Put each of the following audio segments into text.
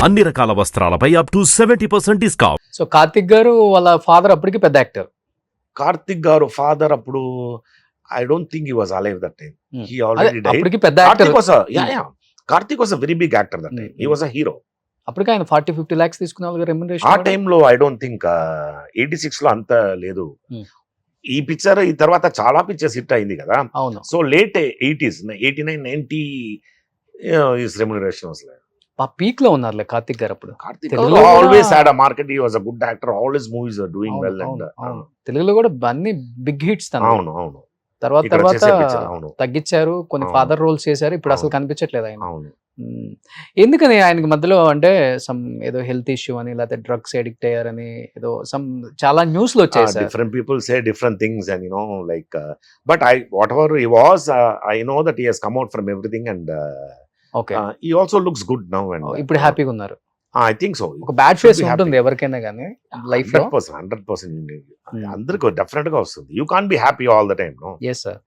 అన్ని రకాల వస్త్రాలపై up to 70% discount. So Karthik garu వాళ్ళ ఫాదర్ అప్పటికి పెద్ద యాక్టర్. కార్తిక్ గారు ఫాదర్ అప్పుడు I don't think he was alive that time. He already died. అప్పటికి పెద్ద actor. Karthik was a very big actor that time. He was a hero. అప్పటికి ఆయన 40-50 lakhs తీసుకునే వాళ్ళ ఆ రెమ్యునరేషన్. టైంలో ఐ డోంట్ థింక్ 86 లో అంత లేదు. Hmm. ఈ పిక్చర్ ఈ తర్వాత చాలా పిక్చర్స్ హిట్ అయింది కదా. అవును. So late 80s 89 90 his remuneration was like. Peak లో ఉన్నారులే కార్తిక్ గారు అప్పుడు. కార్తిక్ తెలుగులో కూడా- always had a market. He was a good actor. All his movies are doing well and తెలుగులో కూడా అన్ని బిగ్ హిట్స్ తన. అవును అవును తర్వాత ఇక్కడ తర్వాత చేసే picture, అవును తగ్గించారు, కొన్ని అవును. ఫాదర్ రోల్స్ చేశారు, ఇప్పుడు అసలు అవును. కనిపించట్లేదు ఆయన. అవును. ఎందుకని ఆయనకి మధ్యలో అంటే సమ్ ఏదో హెల్త్ ఇష్యూ అని, లేకపోతే డ్రగ్స్ అడిక్ట్ అయ్యారని ఏదో సమ్ చాలా న్యూస్ లో వచ్చాయి sir. Different people say different things and like but I whatever he was I know that he has come out from everything and okay, he also looks good now and ఇప్పుడు హ్యాపీగా ఉన్నారు. I think so. ఒక bad Should face be ఉంటుంది happy. ఎవరికైనా కానీ life లో. 100% అందరికి definite గా వస్తుంది. You can be happy all the time. No. Yes sir,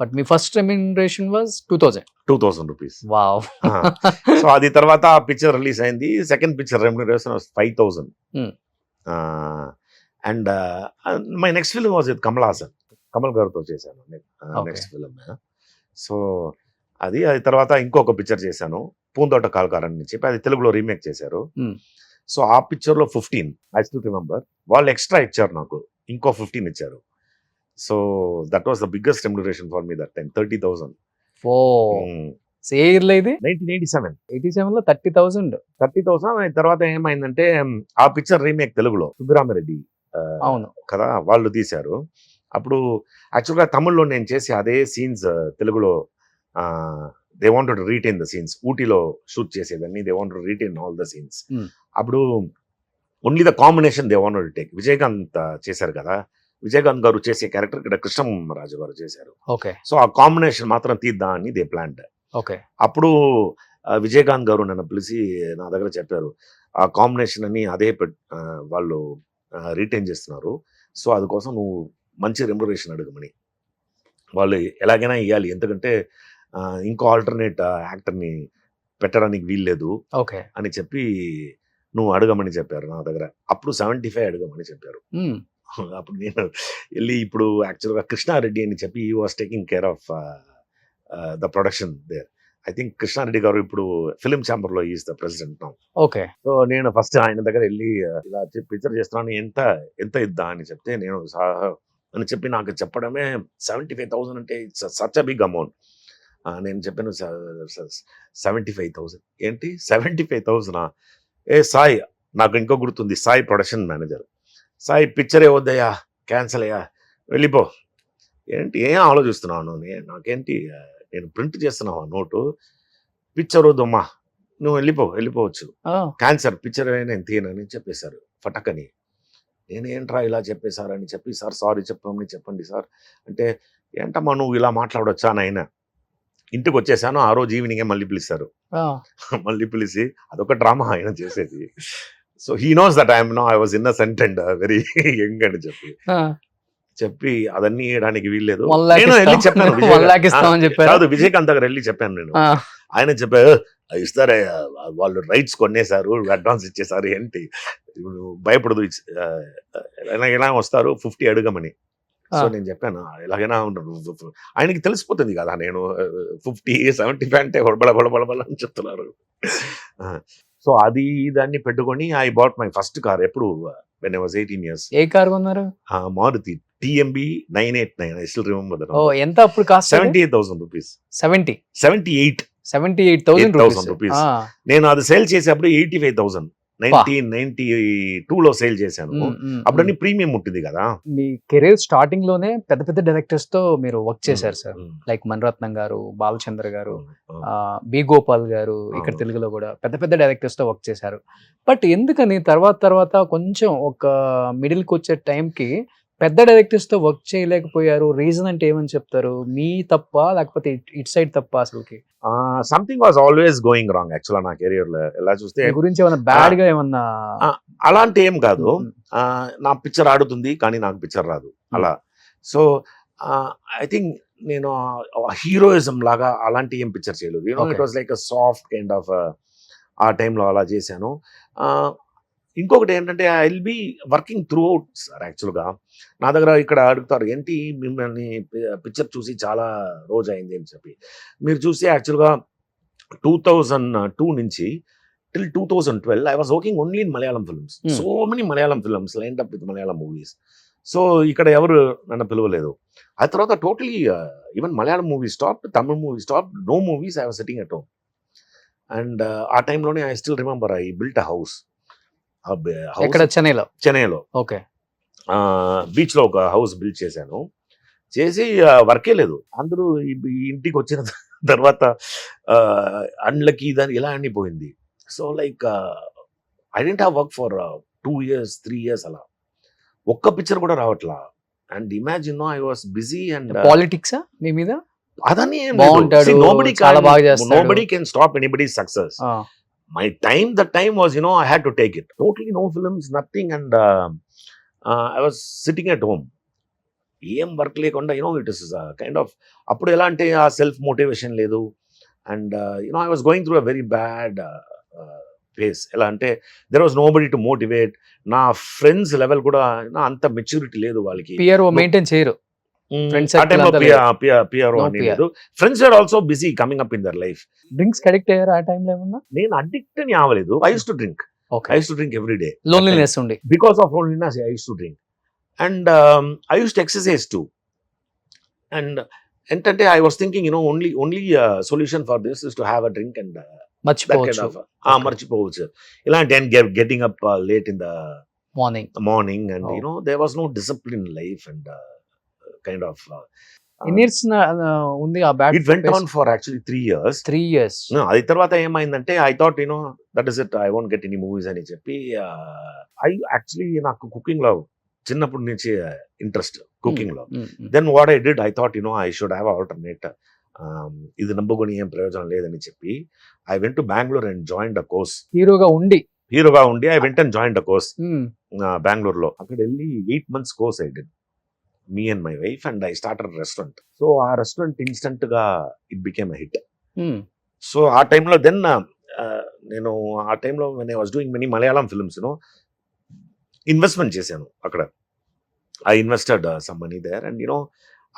but me first remuneration was 2000. 2000 rupees. Wow. So అది తర్వాత ఆ పిక్చర్ రిలీజ్ అయింది. Second picture remuneration 5000. Hmm. And my next film was with Kamal Haasan. Kamal గారితో చేశాను Okay. Next film. So అది తర్వాత ఇంకొక picture చేశాను, పూందోట కాల్కారన్ అని చెప్పి, అది తెలుగులో రీమేక్ చేశారు. Hmm. సో ఆ పిక్చర్ లో 15 ఐ స్టిల్ రిమెంబర్. వాళ్ళు ఎక్స్ట్రా ఇచ్చారు, నాకు ఇంకో 15 ఇచ్చారు. So that was the biggest remuneration for me that time. 30,000. ఓ సేర్లే ఇది 1987. 87 లో 30,000. 30,000. తర్వాత ఏమైందంటే ఆ పిక్చర్ రీమేక్ తెలుగులో సుబ్బరామిరెడ్డి అవును. కదా వాళ్ళు తీశారు. అప్పుడు యాక్చువల్గా తమిళ్లో నేను చేసి అదే సీన్స్ తెలుగులో they want to retain the scenes. ఊటీలో షూట్ చేసేదాన్ని. They want to retain all the scenes. Hmm. అప్పుడు only the combination they want to take. Vijayakanth చేశారు కదా, విజయకాంత్ గారు చేసే క్యారెక్టర్ ఇక్కడ కృష్ణరాజు గారు చేశారు. ఓకే సో ఆ కాంబినేషన్ మాత్రం తీద్దాం అని దే ప్లాన్డ్. ఓకే. అప్పుడు విజయకాంత్ గారు నన్ను పిలిచి నా దగ్గర చెప్పారు, ఆ కాంబినేషన్ అని అదే వాళ్ళు రీటైన్ చేస్తున్నారు. సో అందుకోసం నువ్వు మంచి రెమ్యునరేషన్ అడగమని. వాళ్ళు ఎలాగైనా ఇవ్వాలి, ఎందుకంటే ఇంకో ఆల్టర్నేట్ యాక్టర్ని పెట్టడానికి వీల్లేదు ఓకే. అని చెప్పి నువ్వు అడగమని చెప్పారు నా దగ్గర. అప్పుడు 75 అడగమని చెప్పారు. అప్పుడు నేను వెళ్ళి, ఇప్పుడు యాక్చువల్గా కృష్ణారెడ్డి అని చెప్పి ఈ was taking care of the production there. I think Krishna Reddy గారు ఇప్పుడు ఫిలిం ఛాంబర్ లో is the president now. Okay. So నేను ఫస్ట్ ఆయన దగ్గర వెళ్ళి ఇలా పిక్చర్ చేస్తున్నాను, ఎంత ఎంత ఇద్దా అని చెప్తే, నేను అని చెప్పి నాకు చెప్పడమే 75,000 అంటే it's such a big amount. నేను చెప్పాను 75,000 ఏంటి 75,000? ఏ సాయి, నాకు ఇంకో గుర్తుంది, Sai production manager. Sai picture ఏవద్దయ్యా, క్యాన్సల్ అయ్యా, వెళ్ళిపో. ఏంటి ఏం ఆలోచిస్తున్నాను, నాకేంటి, నేను ప్రింట్ చేస్తున్నావా నోటు, పిక్చర్ వద్దమ్మా, నువ్వు వెళ్ళిపోవచ్చు, క్యాన్సర్ పిక్చర్ నేను తీయనని చెప్పేశారు ఫటకని. నేను ఏంట్రా ఇలా చెప్పేశారని చెప్పి, సార్ సారీ చెప్పండి సార్ అంటే, ఏంటమ్మా నువ్వు ఇలా మాట్లాడొచ్చా అని ఆయన ఇంటికి వచ్చేసాను. ఆ రోజు ఈవినింగే మళ్ళీ పిలిచారు. మళ్ళీ పిలిచి అదొక డ్రామా ఆయన చేసేది. So he knows that I was innocent and very young అని చెప్పి అదన్నీ వేయడానికి వీల్లేదు. నేను వెళ్ళి చెప్పాను, కాదు విజయకాంత్ దగ్గర వెళ్ళి చెప్పాను నేను. ఆయన చెప్పారు, ఇస్తారే వాళ్ళు రైట్స్ కొనేసారు, అడ్వాన్స్ ఇచ్చేసారు, ఏంటి భయపడదు, ఎలాగైనా వస్తారు, 50 అడగమని. సో నేను చెప్పాను, ఎలాగైనా ఉండదు, ఆయనకి తెలిసిపోతుంది కదా నేను 50 75 అంటే బడబడబడబడ అని చెప్తున్నారు. సో అది దాన్ని పెట్టుకొని I bought my first car. ఎప్పుడు when I was 18 years. A car కొన్నారు? Maruti TMB 989. I still remember that. ఎంత అప్పుడు కాస్ట్? 78,000 రూపీస్. 78,000 రూపీస్. నేను అది సేల్ చేసేప్పుడు 85,000 1992 లో సేల్ చేశాను. అప్పుడన్నీ ప్రీమియం ఉంటుంది కదా. మీ కెరీర్ స్టార్టింగ్ లోనే పెద్ద పెద్ద డైరెక్టర్స్ తో మీరు వర్క్ చేశారు సార్. లైక్ మణిరత్నం గారు, బాలచంద్ర గారు, బి గోపాల్ గారు, ఇక్కడ తెలుగులో కూడా పెద్ద పెద్ద డైరెక్టర్స్ తో వర్క్ చేశారు. బట్ ఎందుకని తర్వాత కొంచెం ఒక మిడిల్కి వచ్చే టైంకి పెద్ద డైరెక్టర్స్ తో వర్క్ చేయలేకపోయారు? రీజన్ అంటే ఏమని చెప్తారు? మీ తప్ప, లేకపోతే ఇట్ సైడ్ తప్ప? అసలుకి something was always going wrong యాక్చువల్గా నా కెరియర్ లో. ఎలా చూస్తే గురించి ఏమన్నా బ్యాడ్ గా ఏమన్నా అలాంటి ఏం కాదు. నా పిక్చర్ ఆడుతుంది కానీ నాకు పిక్చర్ రాదు అలా. సో ఐ థింక్ నేను హీరోయిజం లాగా అలాంటి ఏం పిక్చర్ చేయలేదు. It was like a soft kind of ఆ టైంలో అలా చేశాను. ఇంకొకటి ఏంటంటే I will be working throughout sir. యాక్చువల్గా నా దగ్గర ఇక్కడ అడుగుతారు, ఏంటి మిమ్మల్ని పిక్చర్ చూసి చాలా రోజు అయింది అని చెప్పి. మీరు చూస్తే యాక్చువల్గా 2002 నుంచి till 2012 I was working only in Malayalam films. So many Malayalam films lined up with Malayalam movies. So ఇక్కడ ఎవరు నన్ను పిలవలేదు. ఆ తర్వాత totally even Malayalam movie stop, Tamil movie stop, no movies, I was sitting at home. And ఆ టైంలోనే I still remember I built a house. ఎక్కడ చెన్నైలో? చెన్నైలో ఓకే. బీచ్లో ఒక హౌస్ బిల్డ్ చేశాను. చేసి వర్కే లేదు. అందరూ ఇంటికి వచ్చిన తర్వాత అండ్లకి దాని ఇలా అనిపోయింది. So like I didn't have work for 2 years 3 years అలా. ఒక్క పిక్చర్ కూడా రావట్లా. And imagine I was busy. And పాలిటిక్సా మీ మీద? అదని బాగుంటాడు, చాలా బాగా చేస్తాడు. nobody can stop anybody's success. My time, the time was, I had to take it. Totally no films, nothing. And I was sitting at home. ఏం work లేకుండా ఇట్ ఇస్ కైండ్ ఆఫ్, అప్పుడు ఎలా అంటే ఆ సెల్ఫ్ మోటివేషన్ లేదు. And I was going through a very bad phase. ఎలా అంటే there was nobody to motivate. నా ఫ్రెండ్స్ లెవెల్ కూడా అంత మెచ్యూరిటీ లేదు వాళ్ళకి. పిఆర్ఓ మెయింటైన్ చేయరు. Friends ఆ టైంలో circle అంతా పిఆర్ఓ No అని PR. లేదు. Friends are also busy coming up in their life. Drinks addict అయ్యారు ఆ టైంలో ఏమన్నా? నేను అడిక్ట్ అని అవ్వలేదు. I used to drink. Okay. I used to drink every day. Loneliness ఉండి. Because of loneliness, I used to drink. And I used to exercise too. And ఏంటంటే I was thinking, only solution for this is to have a drink and that kind మర్చిపోవచ్చు of మర్చిపోవచ్చు. ఇలాంటి and getting up late in the morning. morning, and there was no discipline in life, and kind of ఎన్ని years ఉంది ఆ bad? it went on for actually 3 years. 3 years. అది తర్వాత ఏమైందంటే I thought that is it, I won't get any movies అని చెప్పి I actually నాకు cooking లో చిన్నప్పటి నుంచి ఇంట్రెస్ట్ కుకింగ్ లో. Then what I did, I thought I should have alternate. ఇది నమ్ముకొని ఏం ప్రయోజనం లేదని చెప్పి I went to Bengaluru and joined a course. హీరోగా ఉండి I went and joined a course బెంగళూరులో. అక్కడ వెళ్ళి 8 months course I did, me and my wife, and I started a restaurant. So our restaurant instant ga it became a hit. So our time lo then our time lo when I was doing many Malayalam films, investment chesanu akkada. I invested some money there, and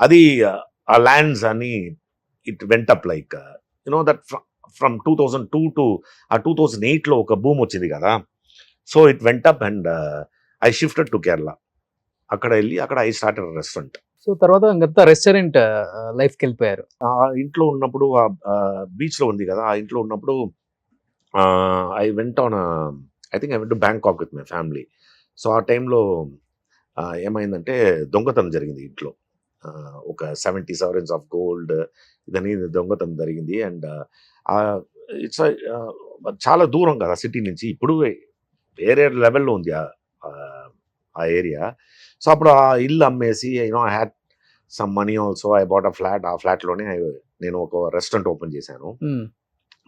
adi our lands ani it went up like that from 2002 to 2008 lo oka boom ochindi kada. So it went up, and I shifted to Kerala. అక్కడ వెళ్ళి I started restaurant. So తర్వాత ఇంకా restaurant లైఫ్కి వెళ్ళిపోయారు. ఆ ఇంట్లో ఉన్నప్పుడు beach లో ఉంది కదా, ఆ ఇంట్లో ఉన్నప్పుడు I went on I think I went to Bangkok with my family. So ఆ టైంలో ఏమైందంటే దొంగతనం జరిగింది ఇంట్లో. ఒక 70 sovereigns ఆఫ్ గోల్డ్ ఇదని దొంగతనం జరిగింది. అండ్ ఇట్స్ చాలా దూరం కదా సిటీ నుంచి. ఇప్పుడు వేరే లెవెల్లో ఉంది ఆ ఏరియా. సో అప్పుడు ఆ ఇల్లు అమ్మేసి I had some money also. I bought a flat. ఆ ఫ్లాట్లోనే నేను ఒక రెస్టారెంట్ ఓపెన్ చేశాను.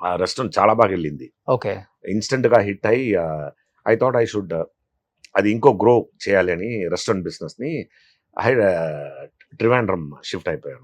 ఆ రెస్టారెంట్ చాలా బాగా వెళ్ళింది. ఓకే. ఇన్స్టెంట్గా హిట్ అయ్యి ఐ థాట్ ఐ షుడ్ అది ఇంకో గ్రో చేయాలి అని రెస్టారెంట్ బిజినెస్ని ట్రివాండ్రం షిఫ్ట్ అయిపోయాను.